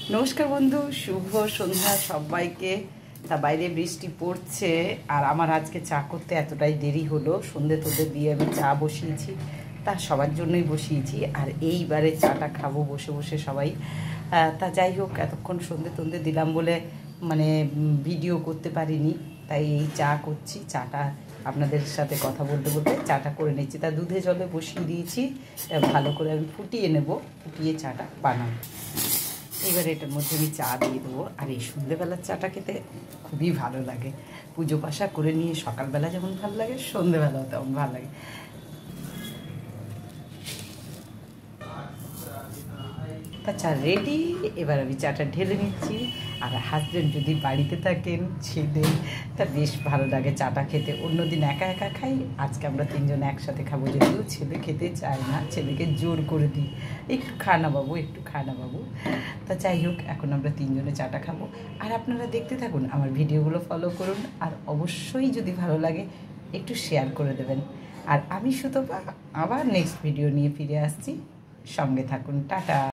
নমস্কার বন্ধু, শুভ সন্ধ্যা সবাইকে। তা বাইরে বৃষ্টি পড়ছে আর আমার আজকে চা করতে এতটাই দেরি হলো। সন্ধে তোদের দিয়ে আমি চা বসিয়েছি, তা সবার জন্যই বসিয়েছি। আর এইবারে চাটা খাবো বসে বসে সবাই। তা যাই হোক, এতক্ষণ সন্ধে তন্ধে দিলাম বলে মানে ভিডিও করতে পারিনি, তাই এই চা করছি। চাটা আপনাদের সাথে কথা বলতে বলতে চাটা করে নিচ্ছি। তা দুধে জলে বসিয়ে দিয়েছি, ভালো করে আমি ফুটিয়ে নেব, ফুটিয়ে চাটা বানাবো। এবার এটার মধ্যে আমি চা দিয়ে দেবো। আর এই সন্ধেবেলার চাটা খেতে খুবই ভালো লাগে। পুজো পাশা করে নিয়ে সকালবেলা যেমন ভালো লাগে, সন্ধেবেলাও তেমন ভালো লাগে। তা চা রেডি। এবার আমি চাটা ঢেলে নিচ্ছি। আর হাজব্যান্ড যদি বাড়িতে থাকেন, ছেলে, তা বেশ ভালো লাগে চাটা খেতে। অন্যদিন একা একা খাই, আজকে আমরা তিনজন একসাথে খাবো। যদিও ছেলে খেতে চায় না, ছেলেকে জোর করে দিই, একটু খা না বাবু, একটু খা না বাবু। তা যাই হোক, এখন আমরা তিনজনে চাটা খাবো। আর আপনারা দেখতে থাকুন, আমার ভিডিওগুলো ফলো করুন। আর অবশ্যই যদি ভালো লাগে একটু শেয়ার করে দেবেন। আর আমি সুতপা আবার নেক্সট ভিডিও নিয়ে ফিরে আসছি, সঙ্গে থাকুন। টাটা।